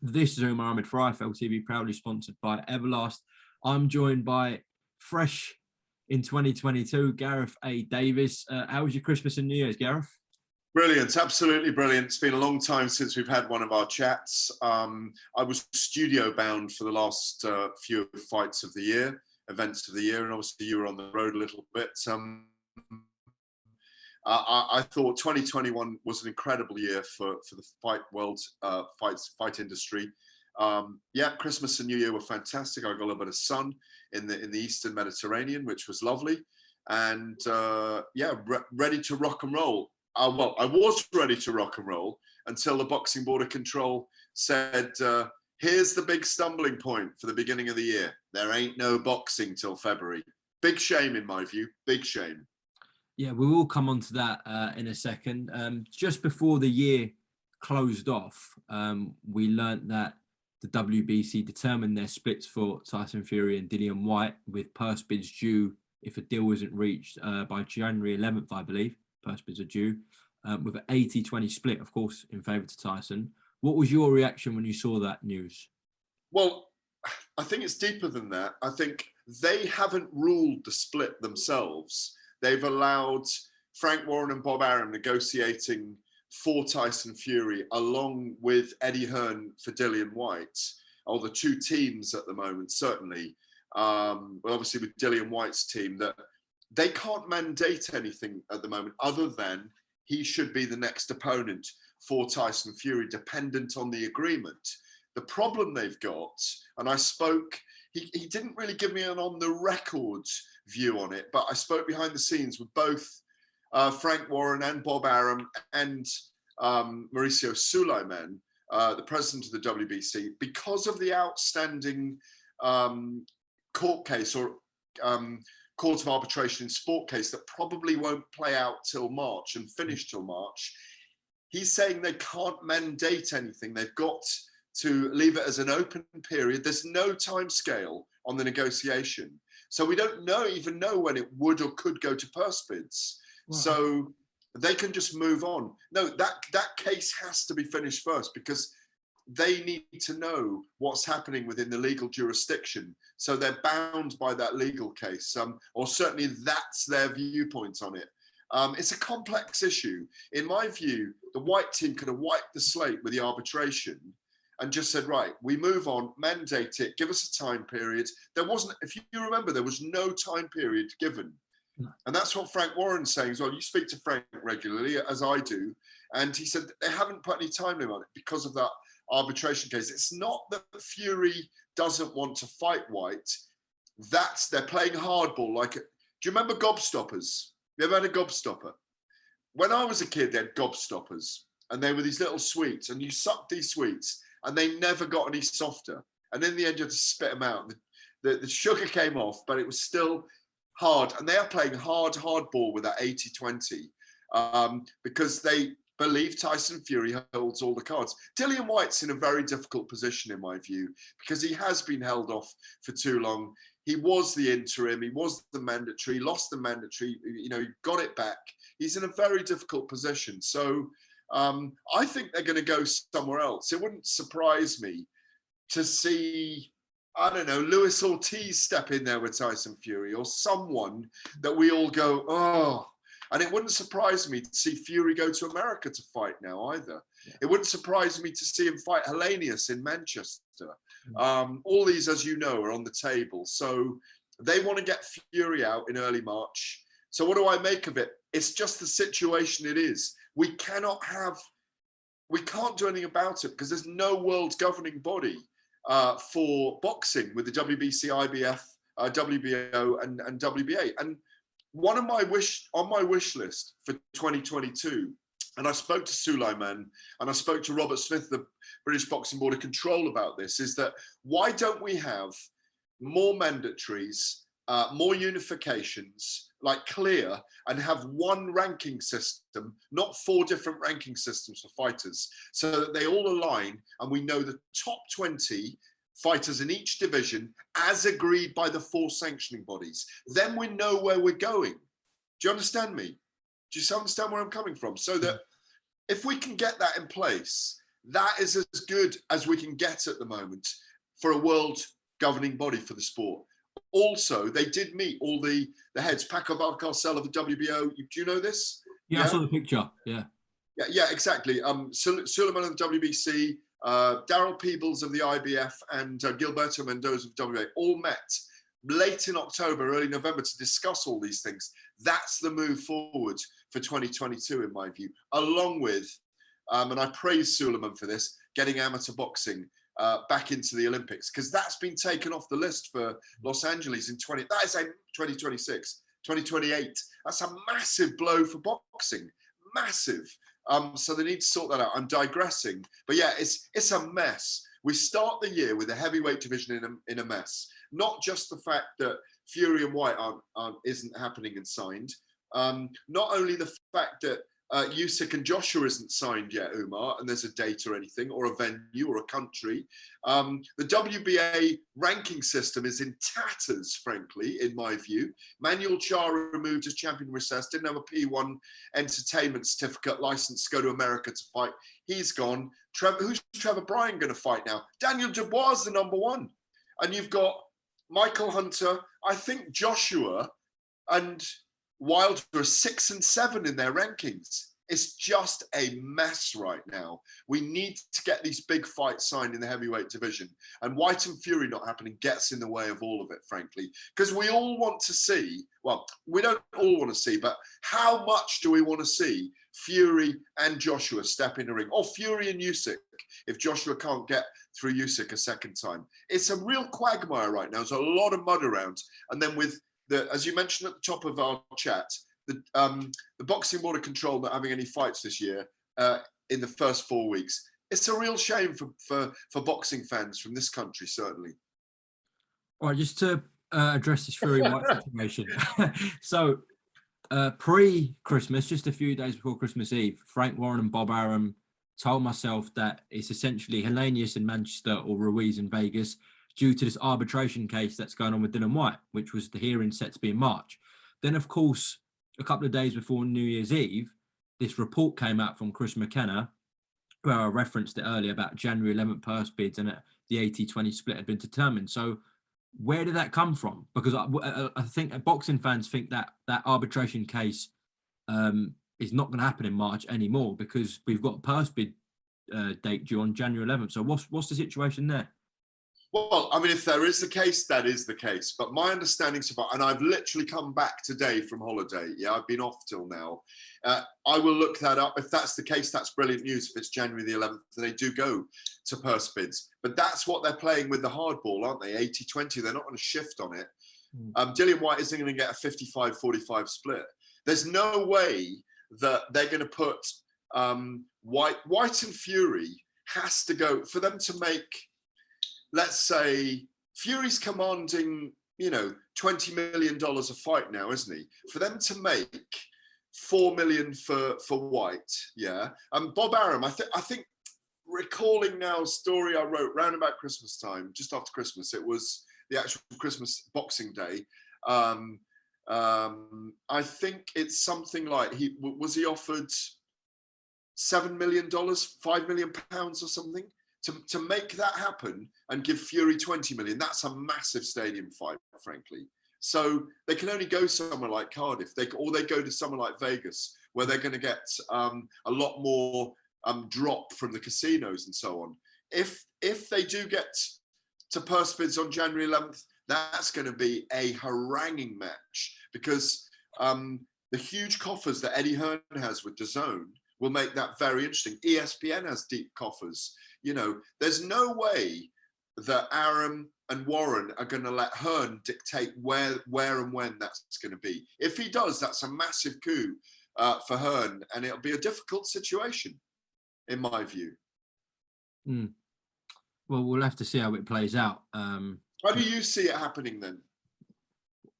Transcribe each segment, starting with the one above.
This is Umar Ahmed for IFL TV, proudly sponsored by Everlast. I'm joined by fresh in 2022, Gareth A. Davies. How was your Christmas and New Year's, Gareth? Brilliant, absolutely brilliant. It's been a long time since we've had one of our chats. I was studio bound for the last few fights of the year, events of the year, and obviously you were on the road a little bit. I thought 2021 was an incredible year for the fight world, fight industry. Yeah, Christmas and New Year were fantastic. I got a little bit of sun in the Eastern Mediterranean, which was lovely, and yeah, ready to rock and roll. Well, I was ready to rock and roll until the Boxing Board of Control said, here's the big stumbling point for the beginning of the year. There ain't no boxing till February. Big shame in my view, big shame. Yeah, we will come on to that in a second. Just before the year closed off, we learnt that the WBC determined their splits for Tyson Fury and Dillian Whyte, with purse bids due if a deal isn't reached by January 11th, I believe. Purse bids are due, with an 80-20 split, of course, in favour to Tyson. What was your reaction when you saw that news? Well, I think it's deeper than that. I think they haven't ruled the split themselves. They've allowed Frank Warren and Bob Arum negotiating for Tyson Fury, along with Eddie Hearn for Dillian Whyte, or the two teams at the moment, certainly. Well, obviously with Dillian Whyte's team, that they can't mandate anything at the moment other than he should be the next opponent for Tyson Fury, dependent on the agreement. The problem they've got, and I spoke, he didn't really give me an on-the-record view on it, but I spoke behind the scenes with both Frank Warren and Bob Arum and Mauricio Sulaiman, the president of the WBC, because of the outstanding court case or Court of Arbitration in Sport case that probably won't play out till March and finish till March. He's saying they can't mandate anything. They've got to leave it as an open period. There's no time scale on the negotiation. So we don't even know when it would or could go to purse bids. Wow. So they can just move on. No, that case has to be finished first, because they need to know what's happening within the legal jurisdiction. So they're bound by that legal case, or certainly that's their viewpoint on it. It's a complex issue. In my view, the Whyte team could have wiped the slate with the arbitration and just said, right, we move on, mandate it, give us a time period. There wasn't, if you remember, there was no time period given. And that's what Frank Warren's saying as well. You speak to Frank regularly, as I do, and he said they haven't put any time limit on it because of that arbitration case. It's not that Fury doesn't want to fight Whyte. They're playing hardball. Like, do you remember gobstoppers? You ever had a gobstopper? When I was a kid, they had gobstoppers, and they were these little sweets, and you sucked these sweets, and they never got any softer. And in the end, you had to spit them out. The sugar came off, but it was still hard. And they are playing hardball with that 80-20 because they believe Tyson Fury holds all the cards. Dillian Whyte's in a very difficult position, in my view, because he has been held off for too long. He was the interim, he was the mandatory, lost the mandatory, he got it back. He's in a very difficult position. So I think they're going to go somewhere else. It wouldn't surprise me to see, I don't know, Luis Ortiz step in there with Tyson Fury, or someone that we all go, oh. And it wouldn't surprise me to see Fury go to America to fight now either. Yeah. It wouldn't surprise me to see him fight Helenius in Manchester. All these, as you know, are on the table. So they want to get Fury out in early March. So what do I make of it? It's just the situation it is. We can't do anything about it because there's no world governing body for boxing with the WBC, IBF, WBO and WBA. And one of my on my wish list for 2022, and I spoke to Sulaiman and I spoke to Robert Smith, the British Boxing Board of Control, about this, is that why don't we have more mandatories, more unifications, like clear, and have one ranking system, not 4 different ranking systems for fighters, so that they all align and we know the top 20 fighters in each division as agreed by the 4 sanctioning bodies. Then we know where we're going. Do you understand me? Do you understand where I'm coming from? So that if we can get that in place, That is as good as we can get at the moment for a world governing body for the sport. Also, they did meet all the heads. Paco Valcarcel of the WBO. Do you know this? Yeah, I saw the picture. Yeah. Yeah, exactly. Suleiman of the WBC, Daryl Peebles of the IBF, and Gilberto Mendoza of WBA all met late in October, early November to discuss all these things. That's the move forward for 2022, in my view, along with, and I praise Suleiman for this, getting amateur boxing back into the Olympics, because that's been taken off the list for Los Angeles in 2026, 2028. That's a massive blow for boxing, massive. So they need to sort that out. I'm digressing, but yeah, it's a mess. We start the year with a heavyweight division in a mess. Not just the fact that Fury and White isn't happening and signed. Not only the fact that Usyk and Joshua isn't signed yet, Umar, and there's a date or anything, or a venue or a country. The WBA ranking system is in tatters, frankly, in my view. Manuel Char removed his champion recess, didn't have a P1 entertainment certificate license to go to America to fight. He's gone. Who's Trevor Bryan going to fight now? Daniel Dubois is the number one. And you've got Michael Hunter, I think Joshua and Wilder are 6 and 7 in their rankings. It's just a mess right now. We need to get these big fights signed in the heavyweight division. And White and Fury not happening gets in the way of all of it, frankly. Because we all want to see, well, we don't all want to see, but how much do we want to see Fury and Joshua step in the ring? Or Fury and Usyk, if Joshua can't get through Usyk a second time. It's a real quagmire right now. There's a lot of mud around. And then with as you mentioned at the top of our chat, the Boxing Board of Control not having any fights this year in the first 4 weeks. It's a real shame for boxing fans from this country, certainly. All right, just to address this Fury White situation. So pre-Christmas, just a few days before Christmas Eve, Frank Warren and Bob Arum told myself that it's essentially Helenius in Manchester or Ruiz in Vegas, due to this arbitration case that's going on with Dillian Whyte, which was the hearing set to be in March. Then, of course, a couple of days before New Year's Eve, this report came out from Chris McKenna, where I referenced it earlier about January 11th purse bids and the 80-20 split had been determined. So where did that come from? Because I think boxing fans think that arbitration case is not going to happen in March anymore because we've got a purse bid date due on January 11th. So what's the situation there? Well, I mean, if there is the case, that is the case. But my understanding so far, and I've literally come back today from holiday. Yeah, I've been off till now. I will look that up. If that's the case, that's brilliant news. If it's January the 11th, they do go to purse bids. But that's what they're playing with the hardball, aren't they? 80-20. They're not going to shift on it. Dillian Whyte isn't going to get a 55-45 split. There's no way that they're going to put White and Fury has to go for them to make. Let's say Fury's commanding, $20 million a fight now, isn't he? For them to make $4 million for White, yeah. And Bob Arum, I think recalling now a story I wrote round about Christmas time, just after Christmas. It was the actual Christmas Boxing Day. I think it's something like he offered $7 million, £5 million or something. To make that happen and give Fury 20 million, that's a massive stadium fight, frankly. So they can only go somewhere like Cardiff, or they go to somewhere like Vegas, where they're going to get a lot more drop from the casinos and so on. If they do get to purse bids on January 11th, that's going to be a haranguing match because the huge coffers that Eddie Hearn has with DAZN will make that very interesting. ESPN has deep coffers. There's no way that Arum and Warren are going to let Hearn dictate where and when that's going to be. If he does, that's a massive coup for Hearn, and it'll be a difficult situation, in my view. Well, we'll have to see how it plays out. How do you see it happening then?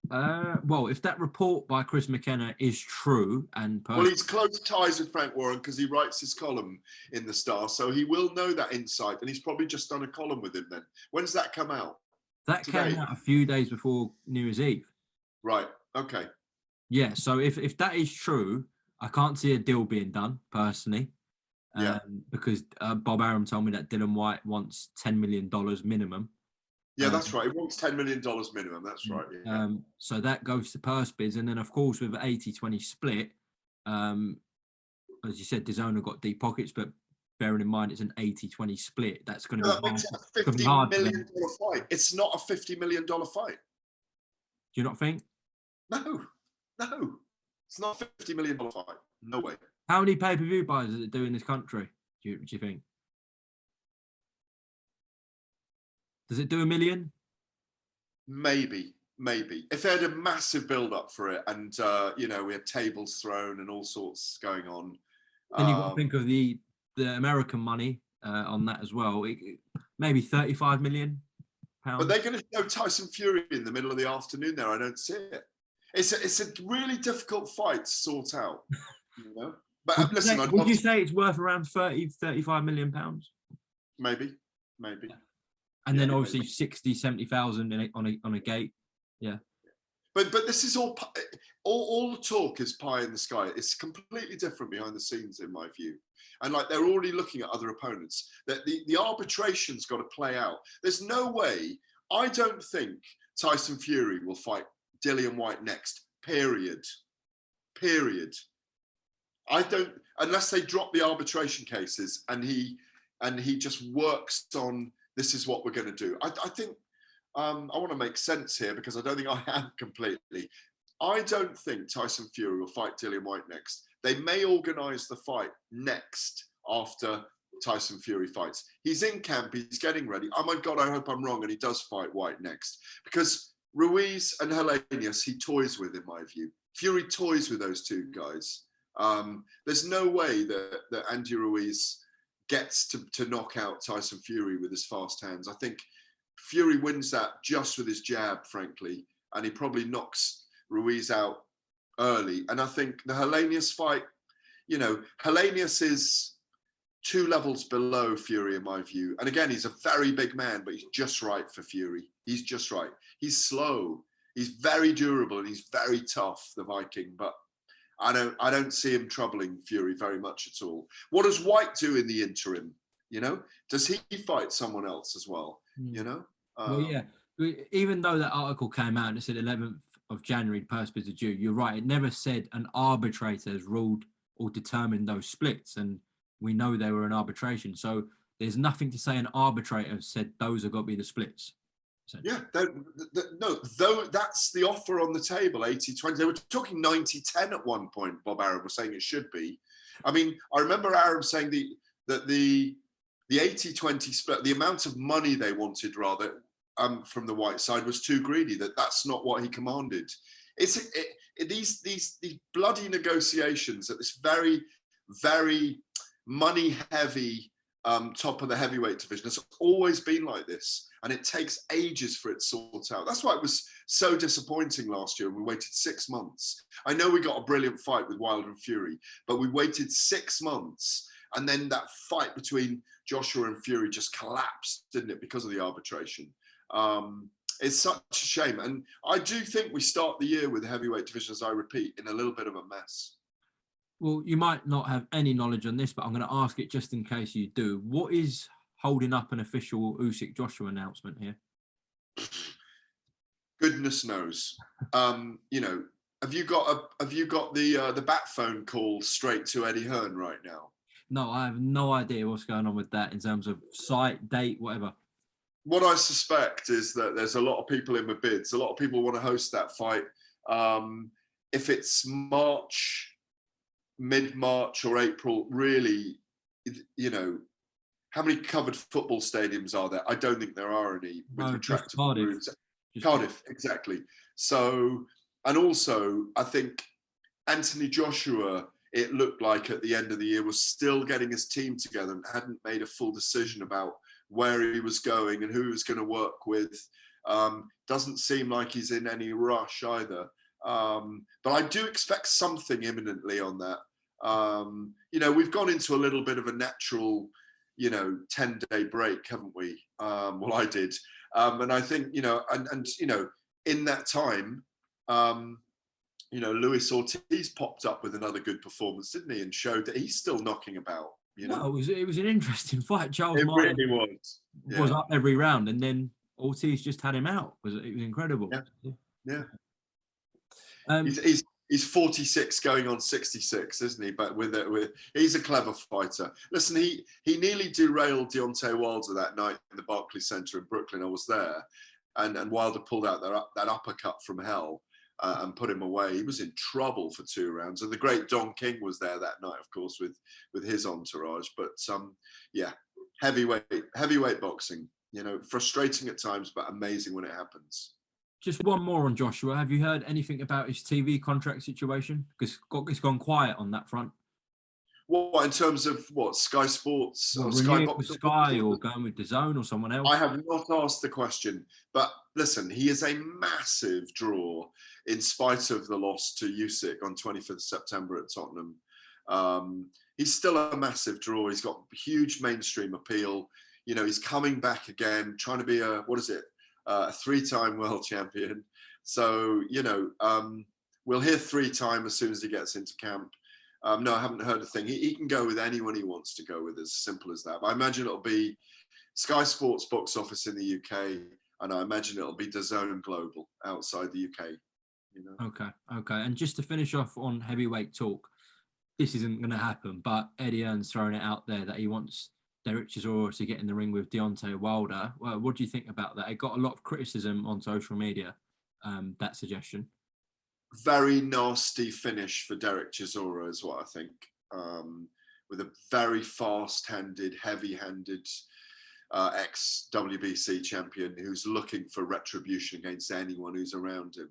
Well, if that report by Chris McKenna is true, well, he's close ties with Frank Warren because he writes his column in the Star, so he will know that insight, and he's probably just done a column with him then. When's that come out? That today? Came out a few days before New Year's Eve. Right. Okay. Yeah. So if that is true, I can't see a deal being done personally. Yeah. Because Bob Arum told me that Dillian Whyte wants $10 million minimum. Yeah, that's right. He wants $10 million minimum. That's right. Yeah. So that goes to purse bids. And then, of course, with an 80-20 split, as you said, DAZN got deep pockets, but bearing in mind it's an 80-20 split, that's going to be that makes it a $50 million fight. It's not a $50 million fight. Do you not think? No. It's not a $50 million fight. No way. How many pay-per-view buys does it do in this country, do you think? Does it do 1 million? Maybe. If they had a massive build-up for it and, we had tables thrown and all sorts going on. Then you've got to think of the American money on that as well. Maybe 35 million pounds. But they're going to show Tyson Fury in the middle of the afternoon there. I don't see it. It's a really difficult fight to sort out, But listen, would you say it's worth around 35 million pounds? Maybe. And then obviously 60, 70,000 on a gate. Yeah. But this is all the talk is pie in the sky. It's completely different behind the scenes, in my view. And they're already looking at other opponents. That the arbitration's got to play out. There's no way. I don't think Tyson Fury will fight Dillian Whyte next. Period. I don't, unless they drop the arbitration cases and he just works on, this is what we're going to do. I think I want to make sense here because I don't think I am completely. I don't think Tyson Fury will fight Dillian Whyte next. They may organise the fight next after Tyson Fury fights. He's in camp, he's getting ready. Oh my God, I hope I'm wrong and he does fight Whyte next. Because Ruiz and Helenius, he toys with, in my view. Fury toys with those two guys. There's no way that Andy Ruiz gets to knock out Tyson Fury with his fast hands. I think Fury wins that just with his jab, frankly, and he probably knocks Ruiz out early. And I think the Helenius fight, Helenius is 2 levels below Fury in my view. And again, he's a very big man, but he's just right for Fury. He's just right. He's slow. He's very durable and he's very tough, the Viking. But I don't see him troubling Fury very much at all. What does Whyte do in the interim? Does he fight someone else as well? Well, yeah. Even though that article came out and it said 11th of January, purse bids are due, you're right. It never said an arbitrator has ruled or determined those splits, and we know they were an arbitration. So there's nothing to say an arbitrator said those have got to be the splits. Yeah, no, though that's the offer on the table, 80-20. They were talking 90-10 at one point, Bob Arum was saying it should be. I mean, I remember Arum saying that the 80-20 split, the amount of money they wanted rather from the Whyte side was too greedy, that's not what he commanded. These bloody negotiations at this very, very money-heavy top of the heavyweight division. It's always been like this, and it takes ages for it to sort out. That's why it was so disappointing last year. We waited 6 months. I know we got a brilliant fight with Wilder and Fury, but we waited 6 months, and then that fight between Joshua and Fury just collapsed, didn't it, because of the arbitration. It's such a shame, and I do think we start the year with the heavyweight division, as I repeat, in a little bit of a mess. Well, you might not have any knowledge on this, but I'm going to ask it just in case you do. What is holding up an official Usyk-Joshua announcement here? Goodness knows. Have you got the bat phone call straight to Eddie Hearn right now? No, I have no idea what's going on with that in terms of site, date, whatever. What I suspect is that there's a lot of people in the bids. A lot of people want to host that fight. If it's March, mid-March or April, really, how many covered football stadiums are there? I don't think there are any with retractable rooms. Cardiff, exactly. So, and also, I think Anthony Joshua, it looked like at the end of the year, was still getting his team together and hadn't made a full decision about where he was going and who he was going to work with. Doesn't seem like he's in any rush either. But I do expect something imminently on that. We've gone into a little bit of a natural, 10-day break, haven't we? Well, I did. And I think, in that time, Luis Ortiz popped up with another good performance, didn't he? And showed that he's still knocking about. Well, it was an interesting fight. Charles It Martin really was up every round, and then Ortiz just had him out. It was incredible. Yeah. He's 46 going on 66, isn't he? But he's a clever fighter. Listen, he nearly derailed Deontay Wilder that night in the Barclays Center in Brooklyn. I was there, and Wilder pulled out that uppercut from hell and put him away. He was in trouble for 2 rounds. And the great Don King was there that night, of course, with his entourage. But heavyweight boxing. Frustrating at times, but amazing when it happens. Just one more on Joshua. Have you heard anything about his TV contract situation? Because it's gone quiet on that front. What, in terms of what, Sky Sports or Sky or going with DAZN or someone else? I have not asked the question, but listen, he is a massive draw in spite of the loss to Usyk on 25th September at Tottenham. He's still a massive draw. He's got huge mainstream appeal. He's coming back again, trying to be a 3-time world champion. So, we'll hear 3-time as soon as he gets into camp. No, I haven't heard a thing. He can go with anyone he wants to go with, as simple as that. But I imagine it'll be Sky Sports box office in the UK, and I imagine it'll be DAZN Global outside the UK. Okay. And just to finish off on heavyweight talk, this isn't going to happen, but Eddie Hearn's throwing it out there that he wants Dereck Chisora to get in the ring with Deontay Wilder. Well, what do you think about that? It got a lot of criticism on social media, that suggestion. Very nasty finish for Dereck Chisora is what I think. With a very fast-handed, heavy-handed ex-WBC champion who's looking for retribution against anyone who's around him.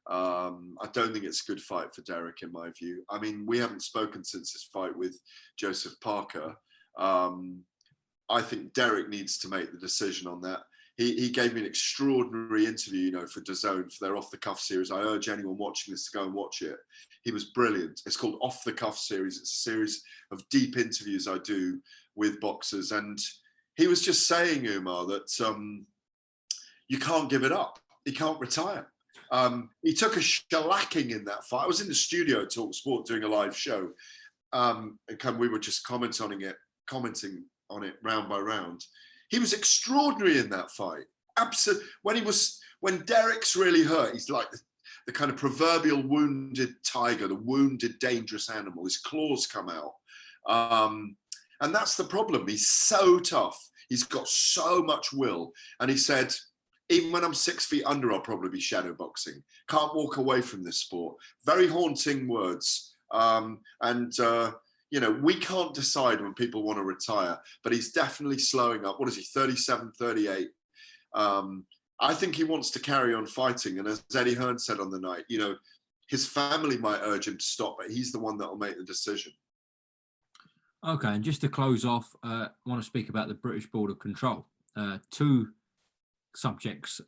I don't think it's a good fight for Dereck, in my view. I mean, we haven't spoken since his fight with Joseph Parker. I think Dereck needs to make the decision on that. He gave me an extraordinary interview, for DAZN, for their Off the Cuff series. I urge anyone watching this to go and watch it. He was brilliant. It's called Off the Cuff series. It's a series of deep interviews I do with boxers. And he was just saying, Umar, that you can't give it up. You can't retire. He took a shellacking in that fight. I was in the studio at Talk Sport doing a live show. And we were just commenting on it round by round. He was extraordinary in that fight. Absolutely. When Derek's really hurt, he's like the kind of proverbial wounded tiger, the wounded, dangerous animal. His claws come out. And that's the problem. He's so tough. He's got so much will. And he said, even when I'm 6 feet under, I'll probably be shadow boxing. Can't walk away from this sport. Very haunting words. We can't decide when people want to retire, but he's definitely slowing up. What is he, 37, 38? I think he wants to carry on fighting. And as Eddie Hearn said on the night, his family might urge him to stop, but he's the one that will make the decision. Okay, and just to close off, I want to speak about the British Board of Control. 2 subjects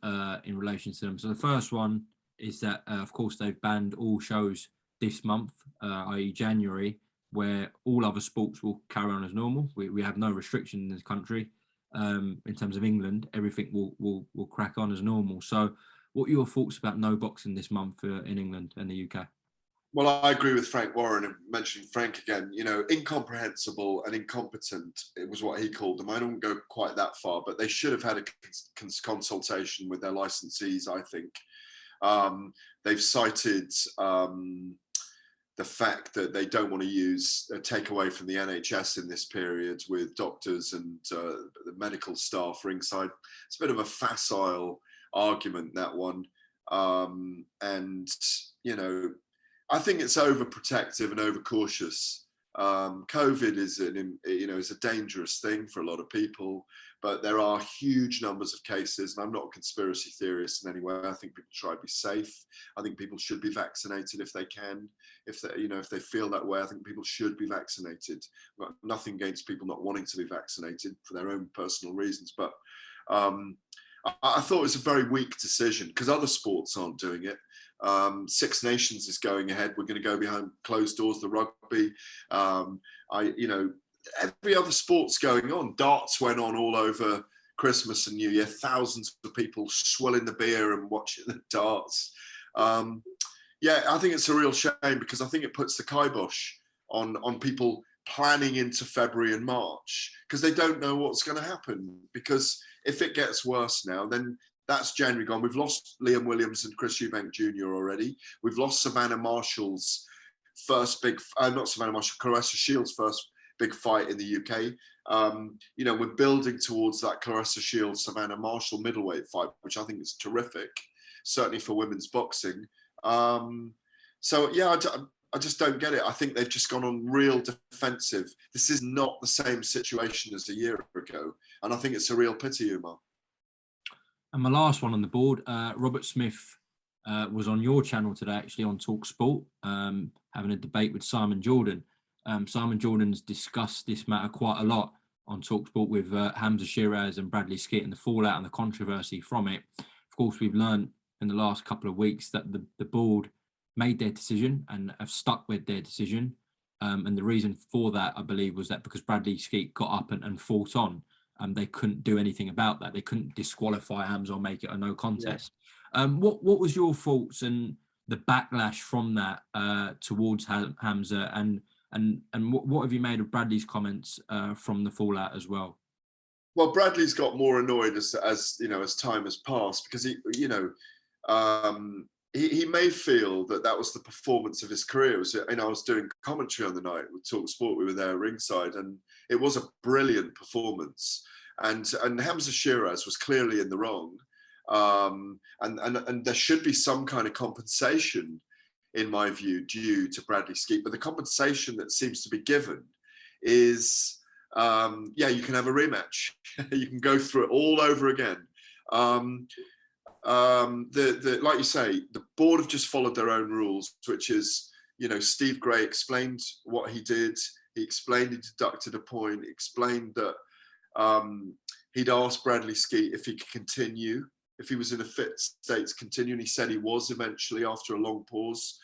in relation to them. So the first one is that, of course, they've banned all shows this month, i.e. January, where all other sports will carry on as normal. We have no restriction in this country. In terms of England, everything will crack on as normal. So what are your thoughts about no boxing this month in England and the UK? Well, I agree with Frank Warren, and mentioning Frank again, incomprehensible and incompetent, it was what he called them. I don't go quite that far, but they should have had a consultation with their licensees, I think. They've cited the fact that they don't want to use a takeaway from the NHS in this period with doctors and the medical staff ringside. It's a bit of a facile argument, that one. I think it's overprotective and overcautious. COVID is is a dangerous thing for a lot of people, but there are huge numbers of cases, and I'm not a conspiracy theorist in any way. I think people try to be safe. I think people should be vaccinated if they can. If they feel that way, I think people should be vaccinated. I've got nothing against people not wanting to be vaccinated for their own personal reasons, but I thought it was a very weak decision because other sports aren't doing it. Six Nations is going ahead. We're going to go behind closed doors, the rugby. Every other sport's going on. Darts went on all over Christmas and New Year. Thousands of people swilling the beer and watching the darts. Yeah, I think it's a real shame because I think it puts the kibosh on people planning into February and March because they don't know what's going to happen. Because if it gets worse now, then that's January gone. We've lost Liam Williams and Chris Eubank Jr. already. We've lost Savannah Marshall's first big, not Savannah Marshall, Claressa Shields' first big fight in the UK. You know, we're building towards that Claressa Shields, Savannah Marshall middleweight fight, which I think is terrific, certainly for women's boxing. So yeah, I just don't get it. I think they've just gone on real defensive. This is not the same situation as a year ago. And I think it's a real pity, Umar. And my last one on the board, Robert Smith was on your channel today, actually, on Talk Sport, having a debate with Simon Jordan. Simon Jordan's discussed this matter quite a lot on Talk Sport with Hamza Shiraz and Bradley Skeet and the fallout and the controversy from it. Of course, we've learned in the last couple of weeks that the board made their decision and have stuck with their decision. And the reason for that, I believe, was that because Bradley Skeet got up and fought on, they couldn't do anything about that. They couldn't disqualify Hamza or make it a no contest. Yeah. What was your thoughts and the backlash from that towards Hamza, and what have you made of Bradley's comments from the fallout as well? Well, Bradley's got more annoyed as you know, as time has passed, because he, you know, he may feel that was the performance of his career. It was, you know, I was doing commentary on the night with Talk Sport. We were there ringside, and it was a brilliant performance. And Hamza Shiraz was clearly in the wrong. And there should be some kind of compensation, in my view, due to Bradley Skeet. But the compensation that seems to be given is, yeah, you can have a rematch. You can go through it all over again. Like you say, the board have just followed their own rules, which is, you know, Steve Gray explained what he did. He explained he deducted a point. He explained that he'd asked Bradley Skeet if he could continue, if he was in a fit state to continue, and he said he was eventually after a long pause.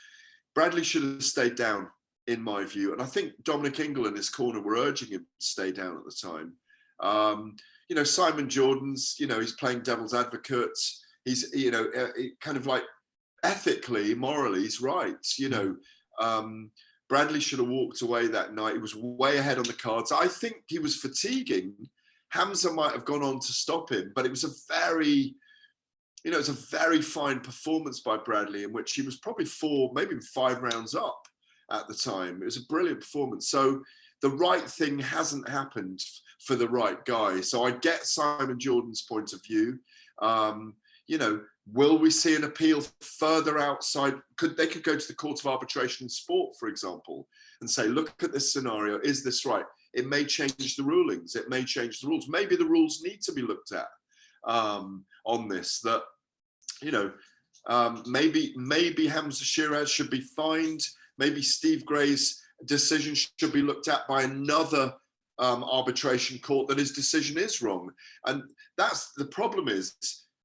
Bradley should have stayed down, in my view, and I think Dominic Ingle and his corner were urging him to stay down at the time. You know, Simon Jordan's, you know, he's playing devil's advocate. He's, you know, kind of like ethically, morally, he's right. You know, Bradley should have walked away that night. He was way ahead on the cards. I think he was fatiguing. Hamza might have gone on to stop him, but it was a very, you know, it's a very fine performance by Bradley, in which he was probably 4, maybe 5 rounds up at the time. It was a brilliant performance. So the right thing hasn't happened for the right guy. So I get Simon Jordan's point of view. You know, will we see an appeal further outside? They could go to the Court of Arbitration in Sport, for example, and say, look at this scenario. Is this right? It may change the rulings. It may change the rules. Maybe the rules need to be looked at on this. That, you know, maybe Hamza Shiraz should be fined. Maybe Steve Gray's decision should be looked at by another arbitration court that his decision is wrong. And that's the problem is,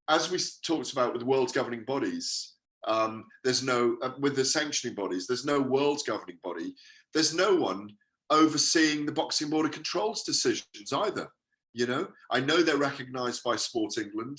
as we talked about with the world's governing bodies, there's no, with the sanctioning bodies, there's no world's governing body. There's no one overseeing the Boxing Board of Control's decisions either. You know, I know they're recognised by Sport England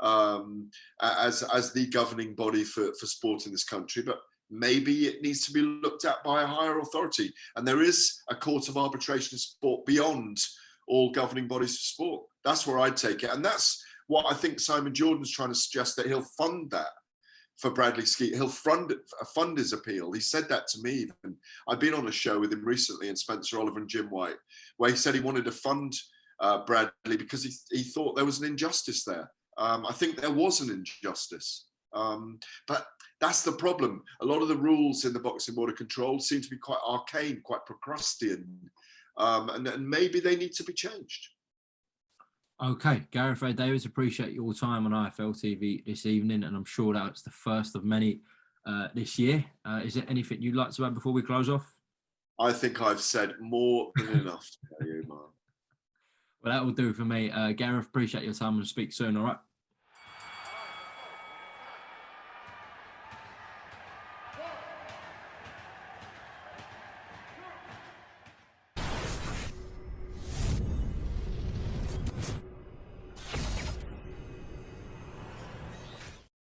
as the governing body for sport in this country, but maybe it needs to be looked at by a higher authority. And there is a Court of Arbitration in Sport beyond all governing bodies for sport. That's where I'd take it. And that's what I think Simon Jordan's trying to suggest, that he'll fund that for Bradley Skeet. He'll fund his appeal. He said that to me even. I've been on a show with him recently, and Spencer Oliver and Jim White, where he said he wanted to fund Bradley because he thought there was an injustice there. I think there was an injustice. But that's the problem. A lot of the rules in the Boxing Board of Control seem to be quite arcane, quite Procrustean, and maybe they need to be changed. Okay, Gareth A. Davies, appreciate your time on IFL TV this evening, and I'm sure that's the first of many this year. Is there anything you'd like to add before we close off? I think I've said more than enough to you, Mark. Well, that will do for me. Gareth, appreciate your time, and speak soon, all right?